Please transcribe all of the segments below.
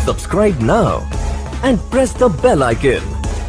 Subscribe now and press the bell icon.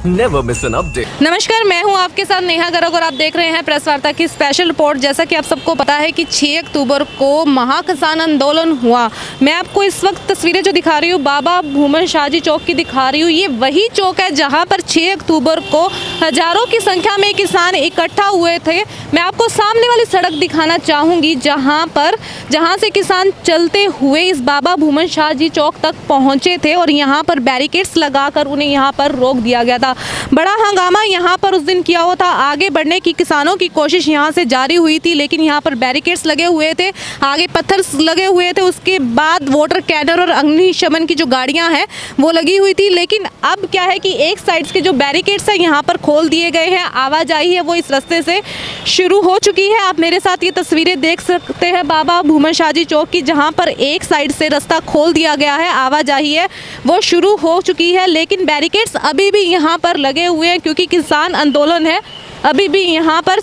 Never miss an update. नमस्कार, मैं हूं आपके साथ नेहा गर्ग और आप देख रहे हैं प्रेस वार्ता की स्पेशल रिपोर्ट। जैसा कि आप सबको पता है कि 6 अक्टूबर को महाकिसान आंदोलन हुआ। मैं आपको इस वक्त तस्वीरें जो दिखा रही हूं बाबा भूमन शाहजी चौक की दिखा रही हूं। ये वही चौक है जहां पर 6 अक्टूबर को हजारों की संख्या में किसान इकट्ठा हुए थे। मैं आपको सामने वाली सड़क दिखाना चाहूँगी जहाँ से किसान चलते हुए इस बाबा भूमन शाहजी चौक तक पहुँचे थे और यहाँ पर बैरिकेड्स लगाकर उन्हें यहाँ पर रोक दिया गया था। बड़ा हंगामा यहाँ पर उस दिन किया हुआ था। आगे बढ़ने की किसानों की कोशिश यहाँ से जारी हुई थी, लेकिन यहाँ पर बैरिकेड्स लगे हुए थे, आगे पत्थर लगे हुए थे। उसके बाद वाटर कैनर और अग्निशमन की जो गाड़ियाँ हैं वो लगी हुई थी। लेकिन अब क्या है कि एक साइड के जो बैरिकेड्स हैं यहाँ पर खोल दिए गए हैं। आवाजाही है वो इस रास्ते से शुरू हो चुकी है। आप मेरे साथ ये तस्वीरें देख सकते हैं बाबा भूमन शाहजी चौक की, जहाँ पर एक साइड से रास्ता खोल दिया गया है। आवाजाही है वो शुरू हो चुकी है, लेकिन बैरिकेड्स अभी भी यहाँ पर लगे हुए हैं क्योंकि किसान आंदोलन है अभी भी यहाँ पर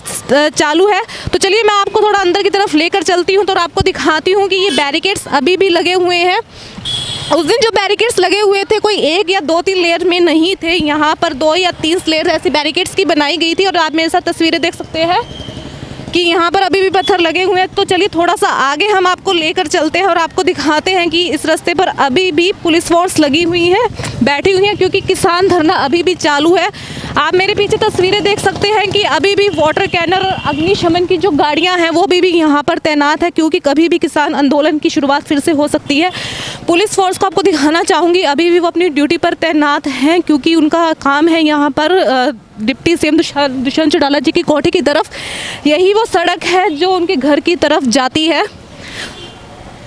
चालू है। तो चलिए मैं आपको थोड़ा अंदर की तरफ लेकर चलती हूँ तो आपको दिखाती हूँ कि ये बैरिकेड्स अभी भी लगे हुए हैं। उस दिन जो बैरिकेड्स लगे हुए थे कोई 1 या 2-3 लेयर में नहीं थे, यहाँ पर 2 या 3 लेयर ऐसी बैरिकेड्स की बनाई गई थी। और आप मेरे साथ तस्वीरें देख सकते हैं कि यहाँ पर अभी भी पत्थर लगे हुए हैं। तो चलिए थोड़ा सा आगे हम आपको लेकर चलते हैं और आपको दिखाते हैं कि इस रास्ते पर अभी भी पुलिस फोर्स लगी हुई है, बैठी हुई है, क्योंकि किसान धरना अभी भी चालू है। आप मेरे पीछे तस्वीरें देख सकते हैं कि अभी भी वाटर कैनर और अग्निशमन की जो गाड़ियां हैं वो भी यहाँ पर तैनात है, क्योंकि कभी भी किसान आंदोलन की शुरुआत फिर से हो सकती है। पुलिस फोर्स को आपको दिखाना चाहूँगी अभी भी वो अपनी ड्यूटी पर तैनात हैं, क्योंकि उनका काम है यहाँ पर डिप्टी सीएम दुष्यंत चौटाला जी की कोठी की तरफ। यही वो सड़क है जो उनके घर की तरफ जाती है।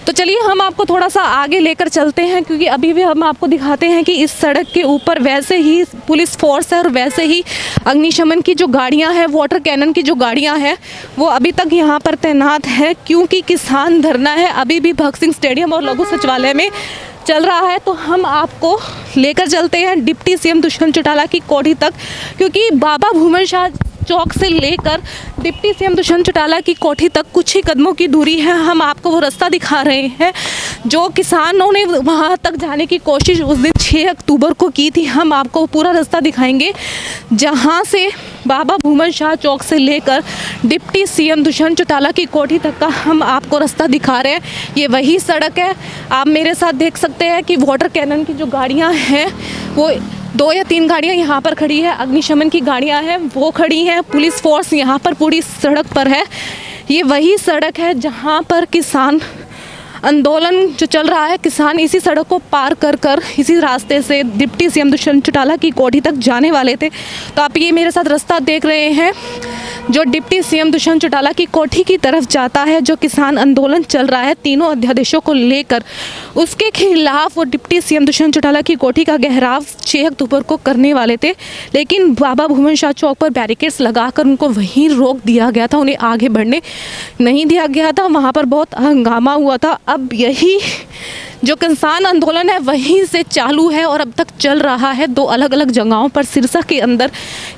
तो चलिए हम आपको थोड़ा सा आगे लेकर चलते हैं, क्योंकि अभी भी हम आपको दिखाते हैं कि इस सड़क के ऊपर वैसे ही पुलिस फोर्स है और वैसे ही अग्निशमन की जो गाड़ियां हैं, वाटर कैनन की जो गाड़ियां हैं वो अभी तक यहां पर तैनात है, क्योंकि किसान धरना है अभी भी भगत सिंह स्टेडियम और लघु सचिवालय में चल रहा है। तो हम आपको लेकर चलते हैं डिप्टी सीएम दुष्यंत चौटाला की कोठी तक, क्योंकि बाबा भूमन शाह चौक से लेकर डिप्टी सीएम दुष्यंत चौटाला की कोठी तक कुछ ही कदमों की दूरी है। हम आपको वो रास्ता दिखा रहे हैं जो किसानों ने वहाँ तक जाने की कोशिश उस दिन 6 अक्टूबर को की थी। हम आपको पूरा रास्ता दिखाएंगे जहाँ से बाबा भूमन शाह चौक से लेकर डिप्टी सीएम दुष्यंत चौटाला की कोठी तक का हम आपको रास्ता दिखा रहे हैं। ये वही सड़क है। आप मेरे साथ देख सकते हैं कि वाटर कैनन की जो गाड़ियाँ हैं वो 2 या 3 गाड़ियाँ यहाँ पर खड़ी है, अग्निशमन की गाड़ियाँ हैं वो खड़ी हैं, पुलिस फोर्स यहाँ पर पूरी सड़क पर है। ये वही सड़क है जहाँ पर किसान आंदोलन जो चल रहा है। किसान इसी सड़क को पार कर इसी रास्ते से डिप्टी सीएम दुष्यंत चौटाला की कोठी तक जाने वाले थे। तो आप ये मेरे साथ रास्ता देख रहे हैं जो डिप्टी सीएम दुष्यंत चौटाला की कोठी की तरफ जाता है। जो किसान आंदोलन चल रहा है तीनों अध्यादेशों को लेकर, उसके खिलाफ वो डिप्टी सीएम दुष्यंत चौटाला की कोठी का घेराव 6 अक्टूबर को करने वाले थे, लेकिन बाबा भूमन शाह चौक पर बैरिकेड्स लगाकर उनको वहीं रोक दिया गया था, उन्हें आगे बढ़ने नहीं दिया गया था। वहाँ पर बहुत हंगामा हुआ था। अब यही जो किसान आंदोलन है वहीं से चालू है और अब तक चल रहा है। 2 अलग अलग जगहों पर सिरसा के अंदर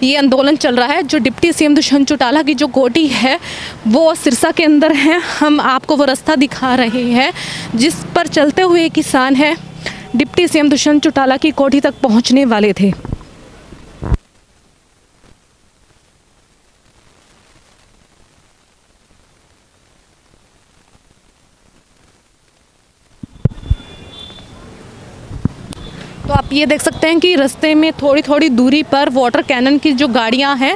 ये आंदोलन चल रहा है। जो डिप्टी सीएम दुष्यंत चौटाला की जो कोठी है वो सिरसा के अंदर है। हम आपको वो रास्ता दिखा रहे हैं जिस पर चलते हुए किसान है डिप्टी सीएम दुष्यंत चौटाला की कोठी तक पहुंचने वाले थे। तो आप ये देख सकते हैं कि रास्ते में थोड़ी थोड़ी दूरी पर वाटर कैनन की जो गाड़ियां हैं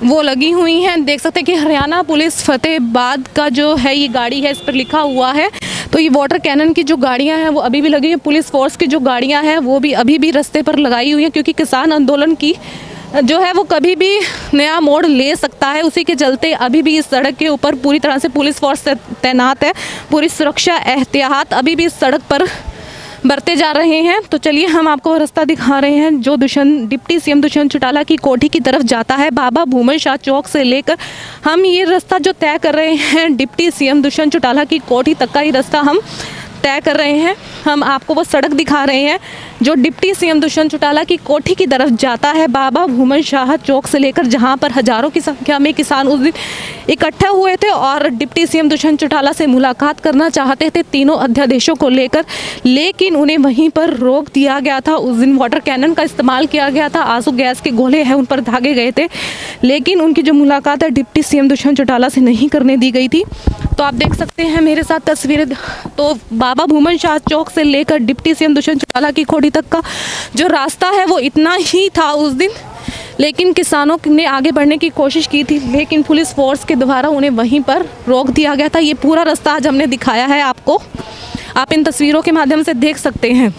वो लगी हुई हैं। देख सकते हैं कि हरियाणा पुलिस फतेहाबाद का जो है ये गाड़ी है, इस पर लिखा हुआ है। तो ये वाटर कैनन की जो गाड़ियां हैं वो अभी भी लगी हैं। पुलिस फोर्स की जो गाड़ियां हैं वो भी अभी भी रास्ते पर लगाई हुई हैं, क्योंकि किसान आंदोलन की जो है वो कभी भी नया मोड़ ले सकता है। उसी के चलते अभी भी इस सड़क के ऊपर पूरी तरह से पुलिस फोर्स तैनात है। पूरी सुरक्षा एहतियात अभी भी इस सड़क पर बरते जा रहे हैं। तो चलिए हम आपको रास्ता दिखा रहे हैं जो डिप्टी सीएम दुष्यंत चौटाला की कोठी की तरफ जाता है। बाबा भूमन शाह चौक से लेकर हम ये रास्ता जो तय कर रहे हैं डिप्टी सीएम दुष्यंत चौटाला की कोठी तक का ही रास्ता हम तय कर रहे हैं। हम आपको वो सड़क दिखा रहे हैं जो डिप्टी सीएम दुष्यंत चौटाला की कोठी की तरफ जाता है, बाबा भूमन शाह चौक से लेकर, जहां पर हजारों की संख्या में किसान उस दिन इकट्ठे हुए थे और डिप्टी सीएम दुष्यंत चौटाला से मुलाकात करना चाहते थे तीनों अध्यादेशों को लेकर, लेकिन उन्हें वहीं पर रोक दिया गया था। उस दिन वाटर कैनन का इस्तेमाल किया गया था, आंसू गैस के गोले हैं उन पर दागे गए थे, लेकिन उनकी जो मुलाकात है डिप्टी सीएम दुष्यंत चौटाला से नहीं करने दी गई थी। तो आप देख सकते हैं मेरे साथ तस्वीरें। तो बाबा भूमन शाह चौक से लेकर डिप्टी सीएम दुष्यंत चौटाला की कोठी तक का जो रास्ता है वो इतना ही था उस दिन, लेकिन किसानों ने आगे बढ़ने की कोशिश की थी, लेकिन पुलिस फोर्स के द्वारा उन्हें वहीं पर रोक दिया गया था। ये पूरा रास्ता आज हमने दिखाया है आपको, आप इन तस्वीरों के माध्यम से देख सकते हैं।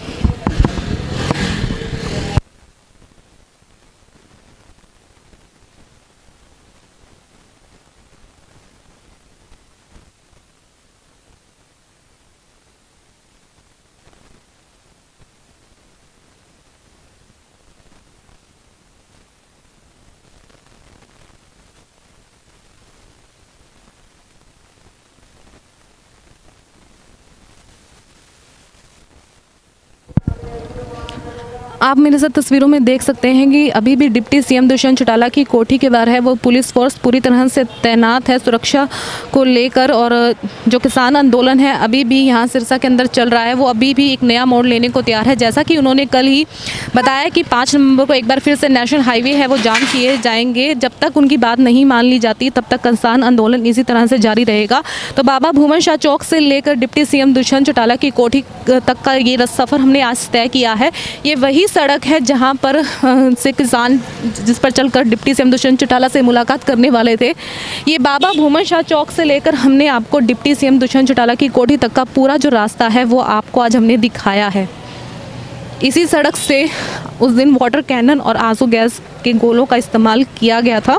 आप मेरे साथ तस्वीरों में देख सकते हैं कि अभी भी डिप्टी सीएम दुष्यंत चौटाला की कोठी के बाहर है वो पुलिस फोर्स पूरी तरह से तैनात है सुरक्षा को लेकर, और जो किसान आंदोलन है अभी भी यहाँ सिरसा के अंदर चल रहा है, वो अभी भी एक नया मोड़ लेने को तैयार है। जैसा कि उन्होंने कल ही बताया कि 5 नवंबर को एक बार फिर से नेशनल हाईवे है वो जाम किए जाएंगे, जब तक उनकी बात नहीं मान ली जाती तब तक किसान आंदोलन इसी तरह से जारी रहेगा। तो बाबा भूमन शाह चौक से लेकर डिप्टी सीएम दुष्यंत चौटाला की कोठी तक का ये सफ़र हमने आज तय किया है। ये वही सड़क है जहां पर से किसान जिस पर चलकर डिप्टी सीएम दुष्यंत चौटाला से मुलाकात करने वाले थे। ये बाबा भूमन शाह चौक से लेकर हमने आपको डिप्टी सीएम दुष्यंत चौटाला की कोठी तक का पूरा जो रास्ता है वो आपको आज हमने दिखाया है। इसी सड़क से उस दिन वाटर कैनन और आंसू गैस के गोलों का इस्तेमाल किया गया था।